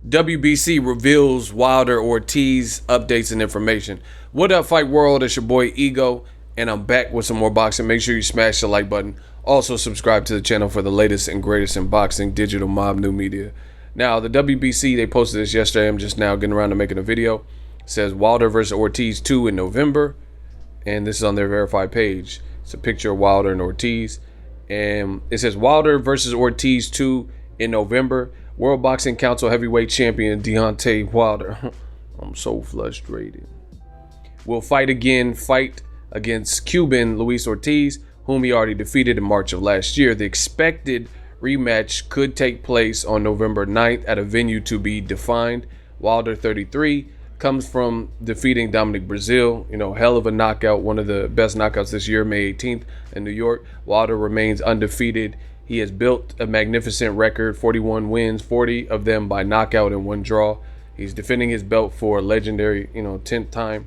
WBC reveals Wilder Ortiz updates and information. What up, Fight World? It's your boy Ego, and I'm back with some more boxing. Make sure you smash the like button. Also, subscribe to the channel for the latest and greatest in boxing, digital mob, new media. Now, the WBC, they posted this yesterday. I'm just now getting around to making a video. It says Wilder versus Ortiz 2 in November, and this is on their verified page. It's a picture of Wilder and Ortiz, and it says Wilder versus Ortiz 2 in November. World Boxing Council heavyweight champion Deontay Wilder, I'm so frustrated, will fight against Cuban Luis Ortiz, whom he already defeated in March of last year. The expected rematch could take place on November 9th at a venue to be defined. Wilder, 33, comes from defeating Dominic Brazil. Hell of a knockout, one of the best knockouts this year, May 18th in New York. Wilder remains undefeated. He has built a magnificent record, 41 wins, 40 of them by knockout and 1 draw. He's defending his belt for a legendary, 10th time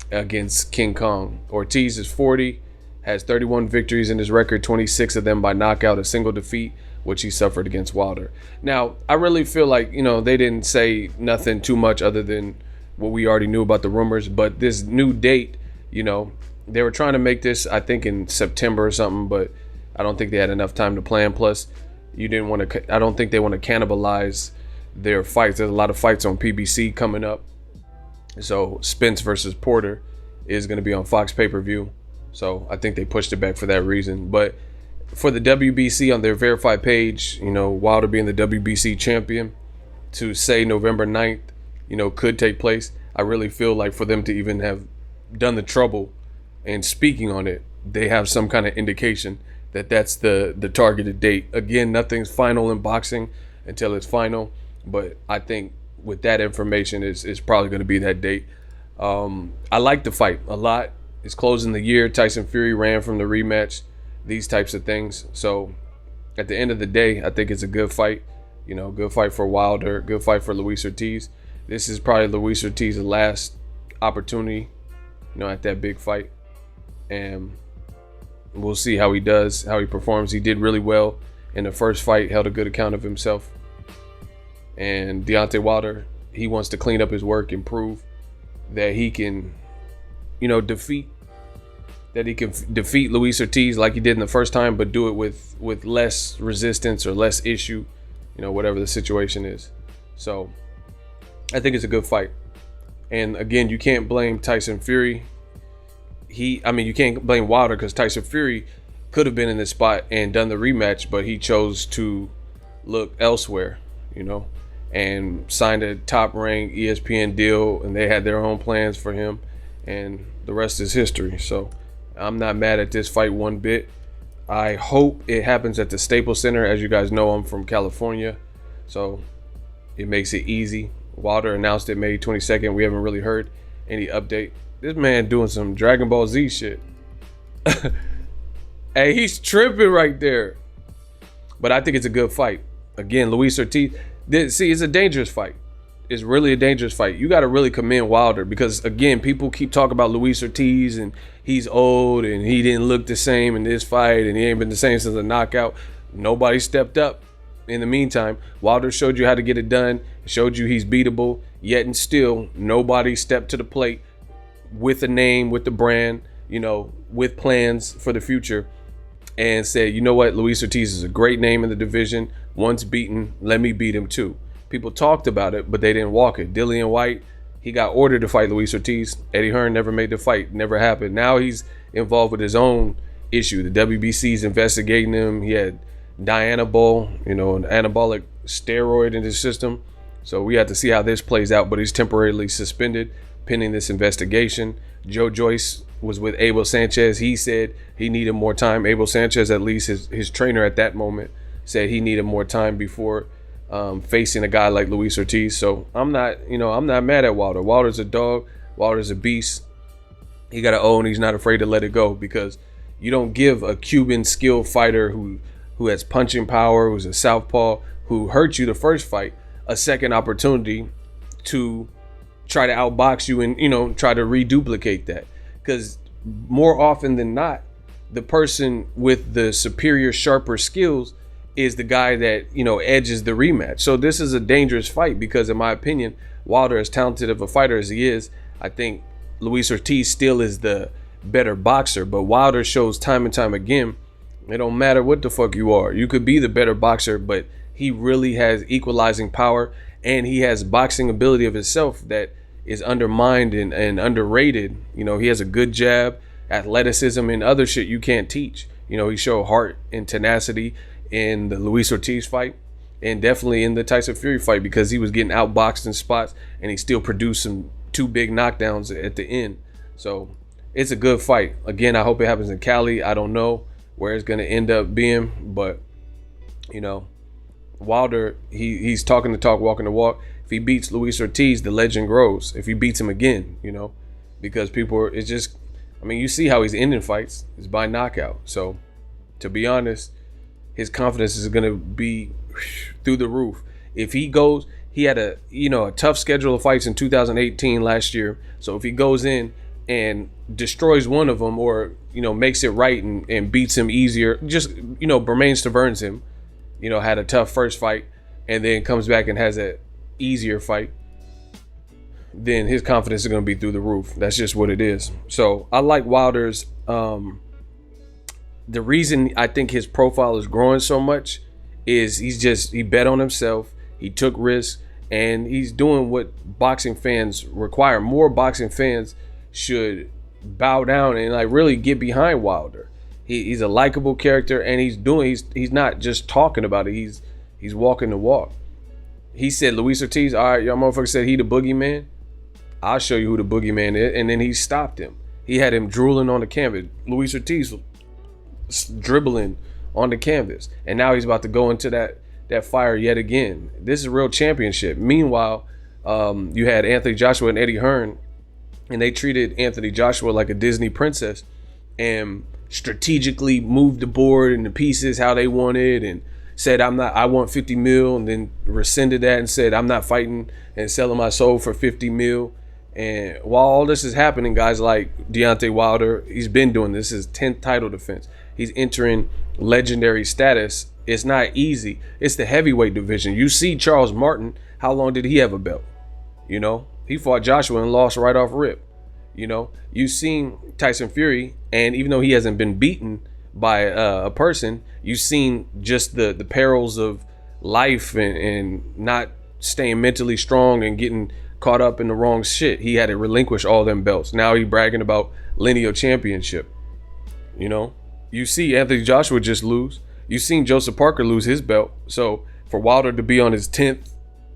against King Kong. Ortiz is 40, has 31 victories in his record, 26 of them by knockout, a single defeat, which he suffered against Wilder. Now, I really feel like, they didn't say nothing too much other than what we already knew about the rumors, but this new date, they were trying to make this, I think, in September or something, but I don't think they had enough time to plan. Plus, I don't think they want to cannibalize their fights. There's a lot of fights on PBC coming up. So Spence versus Porter is going to be on Fox pay-per-view. So I think they pushed it back for that reason. But for the WBC on their verified page, Wilder being the WBC champion, to say November 9th, could take place. I really feel like for them to even have done the trouble and speaking on it, they have some kind of indication that that's the targeted date. Again, nothing's final in boxing until it's final, but I think with that information, it's probably going to be that date. I like the fight a lot. It's closing the year. Tyson Fury ran from the rematch, these types of things. So at the end of the day, I think it's a good fight. Good fight for Wilder, good fight for Luis Ortiz. This is probably Luis Ortiz's last opportunity, at that big fight. And we'll see how he does, how he performs. He did really well in the first fight, held a good account of himself. And Deontay Wilder, he wants to clean up his work and prove that he can, defeat Luis Ortiz like he did in the first time, but do it with less resistance or less issue, whatever the situation is. So I think it's a good fight. And again, you can't blame Tyson Fury. You can't blame Wilder because Tyson Fury could have been in this spot and done the rematch, but he chose to look elsewhere, and signed a top-ranked ESPN deal, and they had their own plans for him, and the rest is history. So I'm not mad at this fight one bit. I hope it happens at the Staples Center. As you guys know, I'm from California, so it makes it easy. Wilder announced it May 22nd. We haven't really heard any update. This man doing some Dragon Ball Z shit. Hey, he's tripping right there. But I think it's a good fight. Again, Luis Ortiz. It's a dangerous fight. It's really a dangerous fight. You got to really commend Wilder because, again, people keep talking about Luis Ortiz and he's old and he didn't look the same in this fight and he ain't been the same since the knockout. Nobody stepped up. In the meantime, Wilder showed you how to get it done. Showed you he's beatable. Yet and still, nobody stepped to the plate with a name, with the brand, with plans for the future, and said, you know what, Luis Ortiz is a great name in the division. Once beaten, let me beat him too. People talked about it, but they didn't walk it. Dillian White, he got ordered to fight Luis Ortiz. Eddie Hearn never made the fight, never happened. Now he's involved with his own issue. The WBC's investigating him. He had Dianabol, an anabolic steroid in his system. So we have to see how this plays out, but he's temporarily suspended pending this investigation. Joe Joyce was with Abel Sanchez. He said he needed more time. Abel Sanchez, at least his trainer at that moment, said he needed more time before facing a guy like Luis Ortiz. So I'm not mad at Wilder. Wilder's a dog. Wilder's a beast. He got to own. He's not afraid to let it go because you don't give a Cuban skilled fighter who has punching power, who's a southpaw, who hurt you the first fight, a second opportunity to try to outbox you and try to reduplicate that. because more often than not, the person with the superior, sharper skills is the guy that, edges the rematch. So this is a dangerous fight because, in my opinion, Wilder, as talented of a fighter as he is, I think Luis Ortiz still is the better boxer. But Wilder shows time and time again, it don't matter what the fuck you are. You could be the better boxer, but he really has equalizing power, and he has boxing ability of himself that is undermined and underrated. He has a good jab, athleticism, and other shit you can't teach. He showed heart and tenacity in the Luis Ortiz fight, and definitely in the Tyson Fury fight, because he was getting outboxed in spots and he still produced some 2 big knockdowns at the end. So it's a good fight. Again, I hope it happens in Cali. I don't know where it's going to end up being, but Wilder, he's talking the talk, walking the walk. If he beats Luis Ortiz, the legend grows. If he beats him again, because it's just, you see how he's ending fights. It's by knockout. So to be honest, his confidence is going to be through the roof. If he goes, he had a tough schedule of fights in 2018 last year. So if he goes in and destroys one of them, or makes it right and beats him easier, just Bermain Taverns him, had a tough first fight and then comes back and has an easier fight, then his confidence is going to be through the roof. That's just what it is. So I like Wilder's. The reason I think his profile is growing so much is he bet on himself, he took risks, and he's doing what boxing fans require. More boxing fans should bow down and really get behind Wilder. He's a likable character, and he's not just talking about it. He's walking the walk. He said, Luis Ortiz, all right, y'all motherfucker said he the boogeyman. I'll show you who the boogeyman is. And then he stopped him. He had him drooling on the canvas. Luis Ortiz was dribbling on the canvas, and now he's about to go into that fire yet again. This is a real championship. Meanwhile, you had Anthony Joshua and Eddie Hearn, and they treated Anthony Joshua like a Disney princess and strategically moved the board and the pieces how they wanted, and said, I want 50 mil, and then rescinded that and said, I'm not fighting and selling my soul for 50 mil. And while all this is happening, guys like Deontay Wilder, he's been doing this. His 10th title defense. He's entering legendary status. It's not easy. It's the heavyweight division. You see Charles Martin, how long did he have a belt? He fought Joshua and lost right off rip. You've seen Tyson Fury, and even though he hasn't been beaten by a person, you've seen just the perils of life and not staying mentally strong and getting caught up in the wrong shit. He had to relinquish all them belts. Now he bragging about lineal championship. You see Anthony Joshua just lose. You've seen Joseph Parker lose his belt. So for Wilder to be on his 10th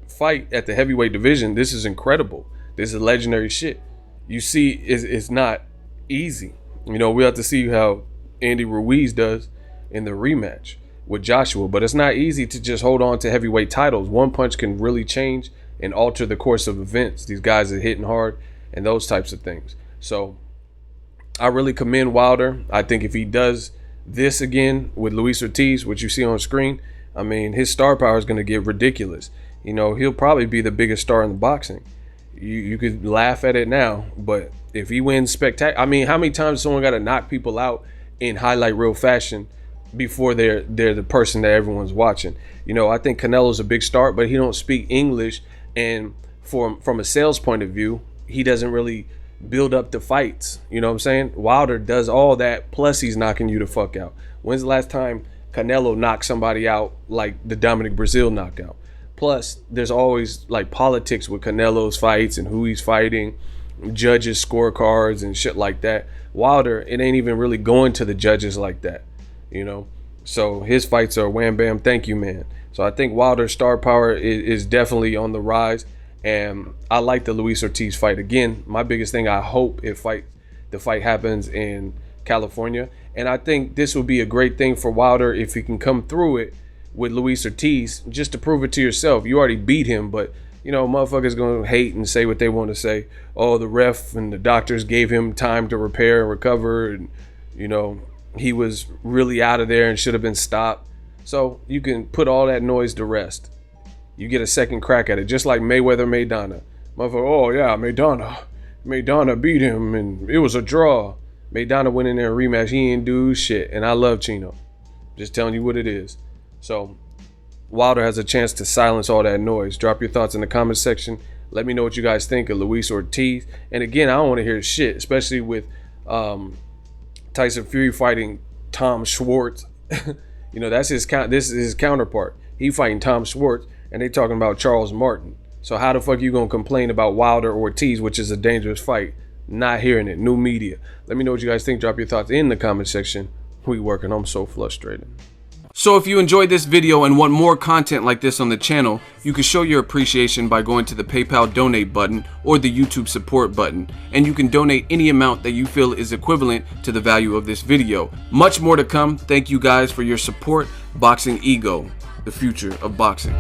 fight at the heavyweight division, this is incredible. This is legendary shit. You see, it's not easy. We have to see how Andy Ruiz does in the rematch with Joshua, but it's not easy to just hold on to heavyweight titles. One punch can really change and alter the course of events. These guys are hitting hard and those types of things. So I really commend Wilder. I think if he does this again with Luis Ortiz, which you see on screen, his star power is going to get ridiculous. He'll probably be the biggest star in the boxing. You could laugh at it now, but if he wins spectacular, how many times someone got to knock people out in highlight reel fashion before they're the person that everyone's watching? I think Canelo's a big star, but he don't speak English, and from a sales point of view, he doesn't really build up the fights. You know what I'm saying? Wilder does all that, plus he's knocking you the fuck out. When's the last time Canelo knocked somebody out like the Dominic Brazil knockout? Plus, there's always politics with Canelo's fights and who he's fighting, judges' scorecards and shit like that. Wilder, it ain't even really going to the judges like that, So his fights are wham bam, thank you, man. So I think Wilder's star power is definitely on the rise. And I like the Luis Ortiz fight. Again, my biggest thing, I hope the fight happens in California. And I think this would be a great thing for Wilder if he can come through it with Luis Ortiz, just to prove it to yourself. You already beat him, but motherfuckers gonna hate and say what they want to say. Oh, the ref and the doctors gave him time to repair and recover, and he was really out of there and should have been stopped. So you can put all that noise to rest. You get a second crack at it, just like Mayweather Maidana. Motherfucker, oh yeah, Maidana Maidana beat him and it was a draw. Maidana went in there and rematch. He ain't do shit. And I love Chino. Just telling you what it is. So Wilder has a chance to silence all that noise. Drop your thoughts in the comment section. Let me know what you guys think of Luis Ortiz. And again, I don't want to hear shit, especially with Tyson Fury fighting Tom Schwartz. You know, this is his counterpart. He fighting Tom Schwartz, and they talking about Charles Martin. So how the fuck you gonna complain about Wilder Ortiz, which is a dangerous fight? Not hearing it. New media. Let me know what you guys think. Drop your thoughts in the comment section. We working. I'm so frustrated. So if you enjoyed this video and want more content like this on the channel, you can show your appreciation by going to the PayPal donate button or the YouTube support button, and you can donate any amount that you feel is equivalent to the value of this video. Much more to come. Thank you guys for your support. Boxingego, the future of boxing.